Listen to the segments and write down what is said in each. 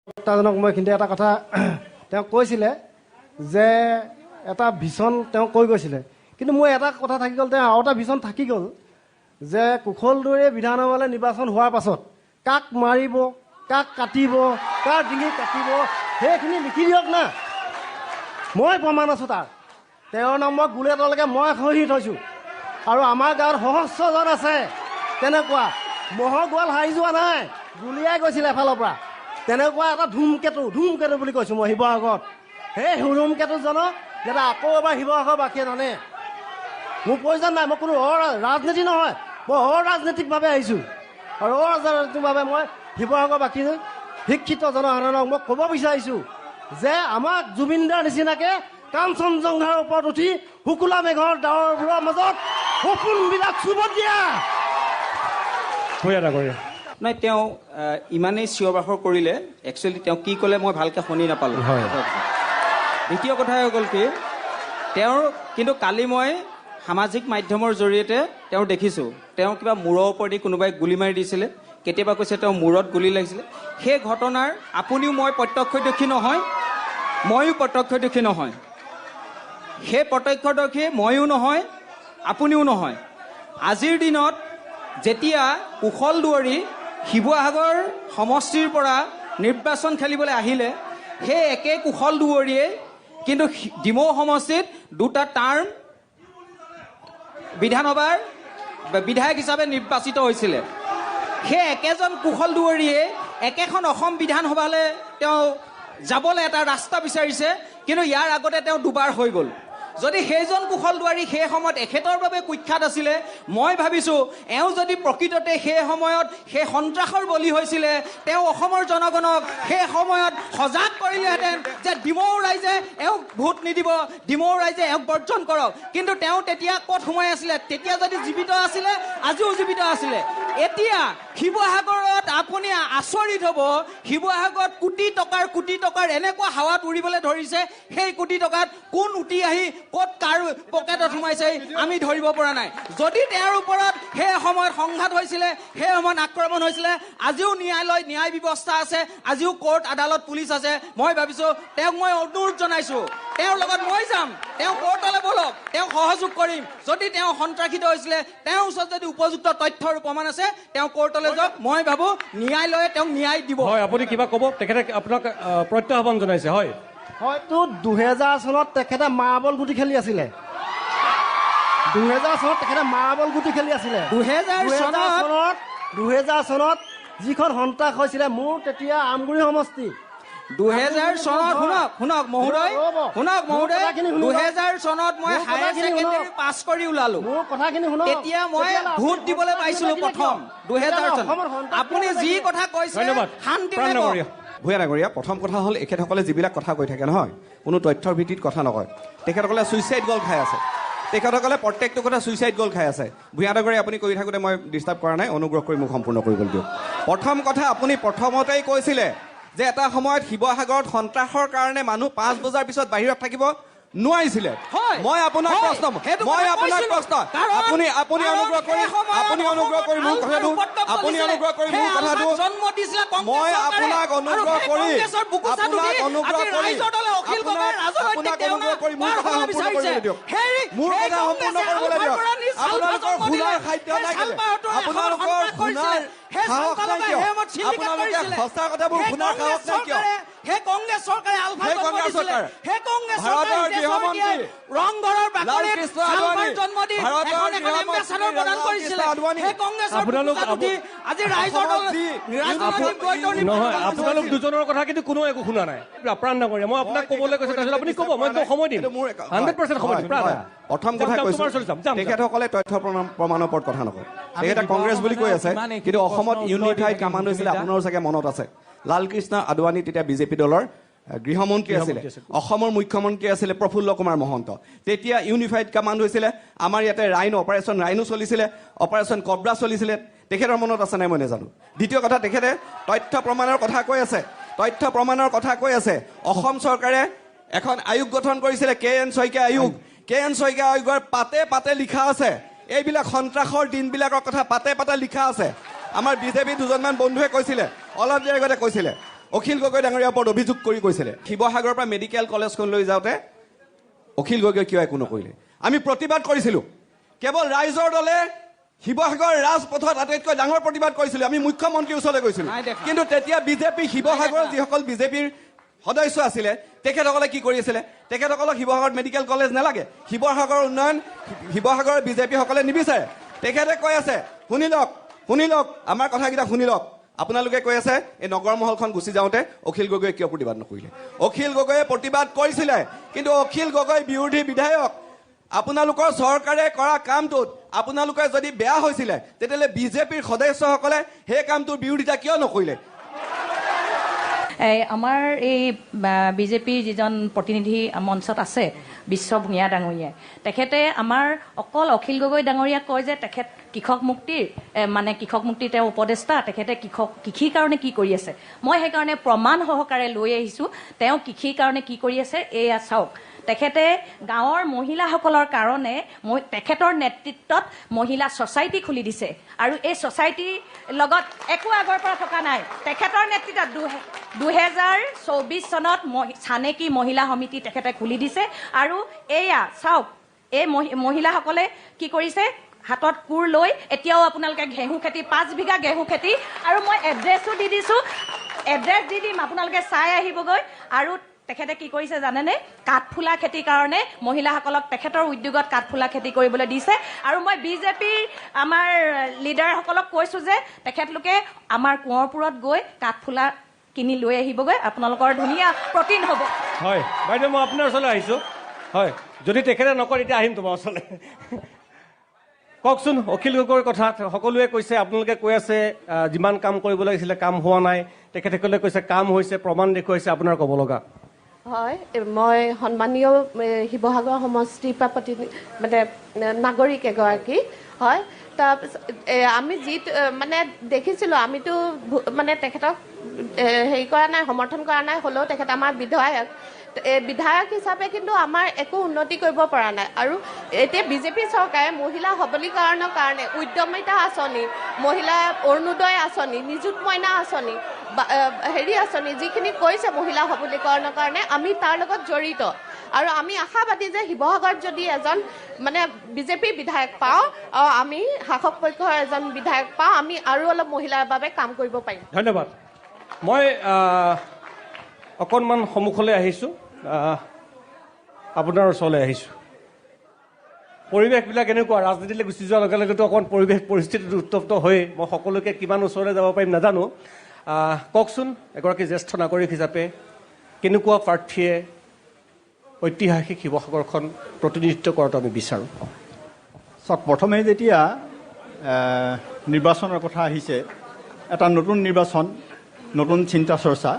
বক্তাজনক মই কিন্তু এটা কথা তেওঁ কৈছিলে যে এটা ভিছন তেওঁ কৈ গৈছিলে, কিন্তু মোৰ এটা কথা থাকি গ'ল, তেওঁ আৰু এটা ভিছন থাকি গ'ল যে কুশলদৈৰে বিধানসভালৈ নিৰ্বাচন হোৱাৰ পাছত কাক মাৰিব, কাক কাটিব, কাৰ ডিঙি কাটিব, সেইখিনি লিখি দিয়ক না। মই প্ৰমাণ আছোঁ তাৰ। তেওঁৰ নম্বৰ গোলেটলৈকে মই সহি থৈছোঁ। আৰু আমাৰ গাঁৱত সহস্ৰজন আছে তেনেকুৱা। মহৰ গোৱাল হাৰি যোৱা নাই, গুলিয়াই গৈছিলে এফালৰ পৰা। তেনেকুৱা এটা ধুমকেতু বুলি কৈছোঁ মই শিৱসাগৰত। সেই ধুমকেতুজনক যাতে আকৌ এবাৰ শিৱসাগৰবাসীয়ে জানে। মোৰ প্ৰয়োজন নাই, মই কোনো ৰাজনীতি নহয়, মই অৰাজনৈতিকভাৱে আহিছোঁ। আৰু অৰাজনৈতিকভাৱে মই শিৱসাগৰবাসী শিক্ষিত জনসাধাৰণক মই ক'ব বিচাৰিছোঁ যে আমাক জুবিনদাৰ নিচিনাকৈ কাঞ্চনজংঘাৰ ওপৰত উঠি শুকুলা মেঘৰ ডাৱৰবোৰৰ মাজত সপোনবিলাক চুব দিয়া। নাই, তেওঁ ইমানেই চিঞৰ বাখৰ কৰিলে, একচুৱেলি তেওঁ কি ক'লে মই ভালকৈ শুনি নাপালোঁ। দ্বিতীয় কথা হৈ গ'ল কি, তেওঁৰ কিন্তু কালি মই সামাজিক মাধ্যমৰ জৰিয়তে তেওঁ দেখিছোঁ, তেওঁ কিবা মূৰৰ ওপৰেদি কোনোবাই গুলি মাৰি দিছিলে, কেতিয়াবা কৈছে তেওঁ মূৰত গুলি লাগিছিলে। সেই ঘটনাৰ আপুনিও মই প্ৰত্যক্ষদৰ্শী নহয়, ময়ো প্ৰত্যক্ষদৰ্শী নহয়। সেই প্ৰত্যক্ষদৰ্শী ময়ো নহয়, আপুনিও নহয়। আজিৰ দিনত যেতিয়া কুশল দুৱৰী শিৱসাগৰ সমষ্টিৰ পৰা নিৰ্বাচন খেলিবলৈ আহিলে, সেই একে কুশল দুৱৰীয়ে কিন্তু ডিমৌ সমষ্টিত দুটা টাৰ্ম বিধানসভাৰ বিধায়ক হিচাপে নিৰ্বাচিত হৈছিলে। সেই একেজন কুশল দুৱৰীয়ে একেখন অসম বিধানসভালৈ তেওঁ যাবলৈ এটা ৰাস্তা বিচাৰিছে, কিন্তু ইয়াৰ আগতে তেওঁ দুবাৰ হৈ গ'ল। যদি সেইজন কুশল দুৱাৰী সেই সময়ত এখেতৰ বাবে কুখ্যাত আছিলে, মই ভাবিছোঁ এওঁ যদি প্ৰকৃততে সেই সময়ত সেই সন্ত্ৰাসৰ বলি হৈছিলে, তেওঁ অসমৰ জনগণক সেই সময়ত সজাগ কৰিলেহেঁতেন যে ডিমৌ ৰাইজে এওঁক ভোট নিদিব, ডিমৌ ৰাইজে এওঁক বৰ্জন কৰক। কিন্তু তেওঁ তেতিয়া ক'ত সোমাই আছিলে? তেতিয়া যদি জীৱিত আছিলে, আজিও জীৱিত আছিলে। এতিয়া শিৱসাগৰত আপুনি আচৰিত হ'ব, শিৱসাগৰত কোটি টকাৰ এনেকুৱা হাৱাত উৰিবলৈ ধৰিছে, সেই কোটি টকাত কোন উটি আহি ক'ত কাৰ পকেটত সোমাইছে আমি ধৰিব পৰা নাই। যদি তেওঁৰ ওপৰত সেই সময়ত সংঘাত হৈছিলে, সেই সময়ত আক্ৰমণ হৈছিলে, আজিও ন্যায়ালয় ন্যায় ব্যৱস্থা আছে, আজিও কোৰ্ট আদালত পুলিচ আছে। মই ভাবিছোঁ তেওঁক মই অনুৰোধ জনাইছোঁ, তেওঁৰ লগত মই যাম, তেওঁ কোৰ্টলৈ বলক, তেওঁক সহযোগ কৰিম। যদি তেওঁ সন্ত্ৰাসিত হৈছিলে, তেওঁৰ ওচৰত যদি উপযুক্ত তথ্য আৰু প্ৰমাণ আছে, তেওঁ কোৰ্টলৈ যাওক। মই ভাবোঁ ন্যায়ালয়ে তেওঁক ন্যায় দিব। হয়, আপুনি কিবা ক'ব? তেখেতে আপোনাক প্ৰত্যাহ্বান জনাইছে। হয়, হয়তো 2000 চনত তেখেতে মাৰ্বল গুটি খেলি আছিলে। 2000 চনত তেখেতে মাৰ্বল গুটি খেলি আছিলে। 2000 চনত যিখন সন্ত্ৰাস হৈছিলে, মোৰ তেতিয়া আমগুৰি সমষ্টি। 2000 চনত শুনক মহোদয়, 2000 চনত মই হায়াৰ ছেকেণ্ডেৰী পাছ কৰি ওলালো। মোৰ কথাখিনি শুনক। তেতিয়া মই ভোট দিবলৈ পাইছিলোঁ প্ৰথম 2000 চনত। আপুনি যি কথা কৈছে শান্তিৰে কওক। ভূঞা ডাঙৰীয়া, প্ৰথম কথা হ'ল এখেতসকলে যিবিলাক কথা কৈ থাকে নহয়, কোনো তথ্যৰ ভিত্তিত কথা নকয়। তেখেতসকলে ছুইচাইড গ'ল খাই আছে, তেখেতসকলে প্ৰত্যেকটো কথা ছুইচাইড গ'ল খাই আছে। ভূঞা ডাঙৰীয়া, আপুনি কৈ থাকোঁতে মই ডিষ্টাৰ্ব কৰা নাই, অনুগ্ৰহ কৰি মোক সম্পূৰ্ণ কৰিবলৈ দিয়ক। প্ৰথম কথা, আপুনি প্ৰথমতেই কৈছিলে যে এটা সময়ত শিৱসাগৰত সন্ত্ৰাসৰ কাৰণে মানুহ 5 বজাৰ পিছত বাহিৰত থাকিব নোৱাৰিছিলে। মই আপোনাক প্ৰশ্ন আপুনি অনুগ্ৰহ কৰি মোৰ কথাটো মই আপোনাক অনুগ্ৰহ কৰি মোৰ কথা সম্পূৰ্ণ কৰিবলৈ দিয়ক। মোৰ কথা সম্পূৰ্ণ কৰিবলৈ দিয়ক। আপোনালোকৰ শুনাৰ খাদ্য নাই কেলে? আপোনালোকৰ শুনাৰ সাহস নাই কিয়? আপোনালোকে সঁচা কথাবোৰ শুনাৰ সাহস নাই কিয়? সেই কংগ্ৰেছ চৰকাৰে ভাৰতৰ গৃহমন্ত্ৰী ৰংঘৰৰ লালকৃষ্ণ আদৱানী, নহয়, আপোনালোক দুজনৰ কথা কিন্তু কোনো একো শুনা নাই। প্ৰাণ ডাঙৰীয়া, মই আপোনাক ক'বলৈ কৈছোঁ, তাৰপিছত আপুনি ক'ব, মই একদম সময় দিম, 100% সময় দিম। প্ৰথম কথা কৈছোঁ, তেখেতসকলে তথ্য প্ৰমাণৰ ওপৰত কথা নকয়। তেখেতে কংগ্ৰেছ বুলি কৈ আছে, কিন্তু অসমত ইউনিফাইড কামাণ্ড হৈছিলে, আপোনাৰো চাগে মনত আছে। লালকৃষ্ণ আদৱানী তেতিয়া বিজেপি দলৰ গৃহমন্ত্ৰী আছিলে, অসমৰ মুখ্যমন্ত্ৰী আছিলে প্ৰফুল্ল কুমাৰ মহন্ত। তেতিয়া ইউনিফাইড কামাণ্ড হৈছিলে, আমাৰ ইয়াতে অপাৰেশ্যন ৰাইনো চলিছিলে, অপাৰেশ্যন কব্ৰা চলিছিলে। তেখেতৰ মনত আছে নাই মই নাজানো। দ্বিতীয় কথা, তেখেতে তথ্য প্ৰমাণৰ কথা কৈ আছে। অসম চৰকাৰে এখন আয়োগ গঠন কৰিছিলে, KN শইকীয়া আয়োগ। KN শইকীয়া আয়োগৰ পাতে লিখা আছে এইবিলাক সন্ত্ৰাসৰ দিনবিলাকৰ কথা, পাতে লিখা আছে। আমাৰ বিজেপি দুজনমান বন্ধুৱে কৈছিলে, অলপ দেৰি আগতে কৈছিলে, অখিল গগৈ ডাঙৰীয়াৰ ওপৰত অভিযোগ কৰি কৈছিলে শিৱসাগৰৰ পৰা মেডিকেল কলেজখন লৈ যাওঁতে অখিল গগৈ কিয় একো নকৰিলে আমি প্ৰতিবাদ কৰিছিলোঁ কেৱল ৰাইজৰ দলে শিৱসাগৰ ৰাজপথত আটাইতকৈ ডাঙৰ প্ৰতিবাদ কৰিছিলোঁ আমি মুখ্যমন্ত্ৰীৰ ওচৰলৈ গৈছিলোঁ কিন্তু তেতিয়া বিজেপি শিৱসাগৰৰ যিসকল বিজেপিৰ সদস্য আছিলে তেখেতসকলে কি কৰি আছিলে তেখেতসকলক শিৱসাগৰত মেডিকেল কলেজ নালাগে শিৱসাগৰৰ উন্নয়ন শিৱসাগৰৰ বিজেপিসকলে নিবিচাৰে তেখেতে কৈ আছে শুনি লওক আমাৰ কথাকেইটা শুনি লওক আপোনালোকে কৈ আছে এই নগৰ মহলখন গুচি যাওঁতে অখিল গগৈয়ে কিয় প্ৰতিবাদ নকৰিলে অখিল গগৈয়ে প্ৰতিবাদ কৰিছিলে কিন্তু অখিল গগৈ বিৰোধী বিধায়ক আপোনালোকৰ চৰকাৰে কৰা কামটোত আপোনালোকে যদি বেয়া হৈছিলে তেতিয়াহ'লে বিজেপিৰ সদস্যসকলে সেই কামটোৰ বিৰোধিতা কিয় নকৰিলে আমাৰ এই বিজেপিৰ যিজন প্ৰতিনিধি মঞ্চত আছে বিশ্ব ভূঞা ডাঙৰীয়াই তেখেতে আমাৰ অকল অখিল গগৈ ডাঙৰীয়াক কয় যে তেখেত কৃষক মুক্তিৰ তেওঁ উপদেষ্টা তেখেতে কৃষিৰ কাৰণে কি কৰি আছে মই সেইকাৰণে প্ৰমাণ সহকাৰে লৈ আহিছোঁ তেওঁ কৃষিৰ কাৰণে কি কৰি আছে এয়া চাওক তেখেতে গাঁৱৰ মহিলাসকলৰ কাৰণে তেখেতৰ নেতৃত্বত মহিলা ছ'চাইটি খুলি দিছে আৰু এই ছ'চাইটিৰ লগত একো আগৰ পৰা থকা নাই তেখেতৰ নেতৃত্বত 2024 চনত চানেকি মহিলা সমিতি তেখেতে খুলি দিছে আৰু এয়া চাওক এই মহিলাসকলে কি কৰিছে হাতত কোৰ লৈ এতিয়াও আপোনালোকে ঘেঁহু খেতি 5 বিঘা ঘেঁহু খেতি আৰু মই এড্ৰেছো দি দিছোঁ এড্ৰেছ দি দিম আপোনালোকে চাই আহিবগৈ আৰু তেখেতে কি কৰিছে জানেনে কাঠফুলা খেতিৰ কাৰণে মহিলাসকলক তেখেতৰ উদ্যোগত কাঠফুলা খেতি কৰিবলৈ দিছে আৰু মই বিজেপিৰ আমাৰ লিডাৰসকলক কৈছোঁ যে তেখেতলোকে আমাৰ কোঁৱৰপুৰত গৈ কাঠফুলা কিনি লৈ আহিবগৈ আপোনালোকৰ ধুনীয়া প্ৰটিন হ'ব হয় বাইদেউ মই আপোনাৰ ওচৰলৈ আহিছোঁ হয় যদি তেখেতে নকৰে এতিয়া আহিম তোমাৰ ওচৰলৈ কওকচোন অখিল গগৈৰ কথা সকলোৱে কৈছে আপোনালোকে কৈ আছে যিমান কাম কৰিব লাগিছিলে কাম হোৱা নাই তেখেতসকলে কৈছে কাম হৈছে প্ৰমাণ দেখুৱাইছে আপোনাৰ ক'ব লগা হয় মই সন্মানীয় শিৱসাগৰ সমষ্টিৰ পৰা নাগৰিক এগৰাকী হয় তাৰপিছত আমি যি দেখিছিলোঁ আমিতো তেখেতক হেৰি কৰা নাই সমৰ্থন কৰা নাই হ'লেও তেখেত আমাৰ বিধায়ক হিচাপে কিন্তু আমাৰ একো উন্নতি কৰিব পৰা নাই আৰু এতিয়া বিজেপি চৰকাৰে মহিলা সবলীকৰণৰ কাৰণে উদ্যমিতা আঁচনি মহিলা অৰুণোদয় আঁচনি নিযুত মইনা আঁচনি হেৰি আঁচনি যিখিনি কৈছে মহিলা সবলীকৰণৰ কাৰণে আমি তাৰ লগত জড়িত আৰু আমি আশাবাদী যে শিৱসাগৰত যদি এজন বিজেপি বিধায়ক পাওঁ আমি শাসক পক্ষৰ এজন বিধায়ক পাওঁ আমি আৰু অলপ মহিলাৰ বাবে কাম কৰিব পাৰিম ধন্যবাদ মই অকণমান সন্মুখলৈ আহিছোঁ আপোনাৰ ওচৰলৈ আহিছোঁ পৰিৱেশবিলাক এনেকুৱা ৰাজনীতিলৈ গুচি যোৱাৰ লগে লগেতো অকণমান পৰিস্থিতিটো উত্তপ্ত হৈ মই সকলোকে কিমান ওচৰলৈ যাব পাৰিম নাজানো কওকচোন এগৰাকী জ্যেষ্ঠ নাগৰিক হিচাপে কেনেকুৱা প্ৰাৰ্থীয়ে ঐতিহাসিক শিৱসাগৰখন প্ৰতিনিধিত্ব কৰাটো আমি বিচাৰোঁ চাওক প্ৰথমে যেতিয়া নিৰ্বাচনৰ কথা আহিছে এটা নতুন নিৰ্বাচন নতুন চিন্তা চৰ্চা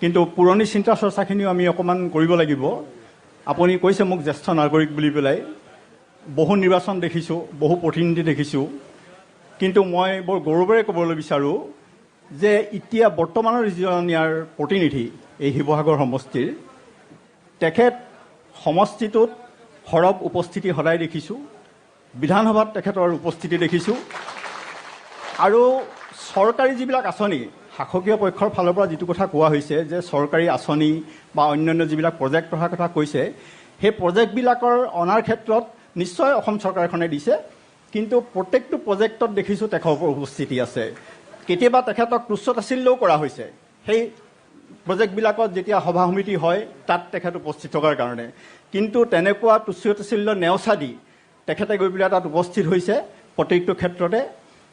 কিন্তু পুৰণি চিন্তা চৰ্চাখিনিও আমি অকণমান কৰিব লাগিব আপুনি কৈছে মোক জ্যেষ্ঠ নাগৰিক বুলি পেলাই বহু নিৰ্বাচন দেখিছোঁ বহু প্ৰতিনিধি দেখিছোঁ কিন্তু মই বৰ গৌৰৱেৰে ক'বলৈ বিচাৰোঁ যে এতিয়া বৰ্তমানৰ যিজন ইয়াৰ প্ৰতিনিধি এই শিৱসাগৰ সমষ্টিৰ তেখেত সমষ্টিটোত সৰব উপস্থিতি সদায় দেখিছোঁ বিধানসভাত তেখেতৰ উপস্থিতি দেখিছোঁ আৰু চৰকাৰী যিবিলাক আঁচনি শাসকীয় পক্ষৰ ফালৰ পৰা যিটো কথা কোৱা হৈছে যে চৰকাৰী আঁচনি বা অন্যান্য যিবিলাক প্ৰজেক্ট অহাৰ কথা কৈছে সেই প্ৰজেক্টবিলাকৰ অনাৰ ক্ষেত্ৰত নিশ্চয় অসম চৰকাৰখনে দিছে কিন্তু প্ৰত্যেকটো প্ৰজেক্টত দেখিছোঁ তেখেতৰ উপস্থিতি আছে কেতিয়াবা তেখেতক তুচ্ছতাছিল্যও কৰা হৈছে সেই প্ৰজেক্টবিলাকত যেতিয়া সভা সমিতি হয় তাত তেখেত উপস্থিত থকাৰ কাৰণে কিন্তু তেনেকুৱা তুচ্ছতাছিল্য নেওচা দি তেখেতে গৈ পেলাই তাত উপস্থিত হৈছে প্ৰত্যেকটো ক্ষেত্ৰতে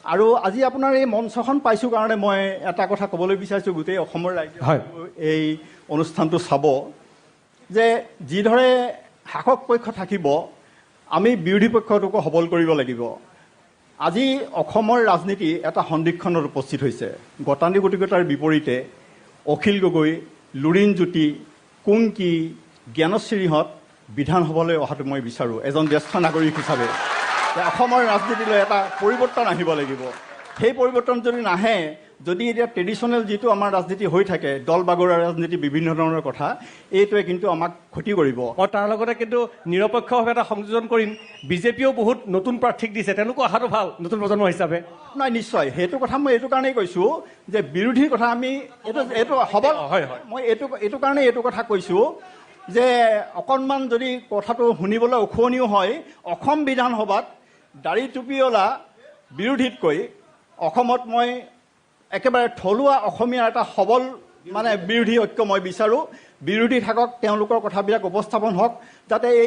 আৰু আজি আপোনাৰ এই মঞ্চখন পাইছোঁ কাৰণে মই এটা কথা ক'বলৈ বিচাৰিছোঁ গোটেই অসমৰ ৰাইজে এই অনুষ্ঠানটো চাব যে যিদৰে শাসক পক্ষ থাকিব আমি বিৰোধী পক্ষটোকো সবল কৰিব লাগিব আজি অসমৰ ৰাজনীতি এটা সন্দিক্ষণত উপস্থিত হৈছে গতানুগতিকতাৰ বিপৰীতে অখিল গগৈ লুৰিণজ্যোতি কুংকি জ্ঞানশ্ৰীহঁত বিধানসভালৈ অহাটো মই বিচাৰোঁ এজন জ্যেষ্ঠ নাগৰিক হিচাপে অসমৰ ৰাজনীতিলৈ এটা পৰিৱৰ্তন আহিব লাগিব সেই পৰিৱৰ্তন যদি নাহে যদি এতিয়া ট্ৰেডিশ্যনেল যিটো আমাৰ ৰাজনীতি হৈ থাকে দল বাগৰুৱা ৰাজনীতি বিভিন্ন ধৰণৰ কথা এইটোৱে কিন্তু আমাক ক্ষতি কৰিব মই তাৰ লগতে কিন্তু নিৰপেক্ষভাৱে এটা সংযোজন কৰিম বিজেপিয়েও বহুত নতুন প্ৰাৰ্থীক দিছে তেওঁলোকো অহাটো ভাল নতুন প্ৰজন্ম হিচাপে নাই নিশ্চয় সেইটো কথা মই এইটো কাৰণেই কৈছোঁ যে বিৰোধীৰ কথা আমি এইটো সবল হয়। মই এইটো কাৰণে এইটো কথা কৈছোঁ যে অকণমান যদি কথাটো শুনিবলৈ উখনিও হয় অসম বিধানসভাত দাড়ি টুপিঅলা বিৰোধীতকৈ অসমত মই একেবাৰে থলুৱা অসমীয়াৰ এটা সবল মানে বিৰোধী ঐক্য মই বিচাৰোঁ বিৰোধী থাকক তেওঁলোকৰ কথাবিলাক উপস্থাপন হওক যাতে এই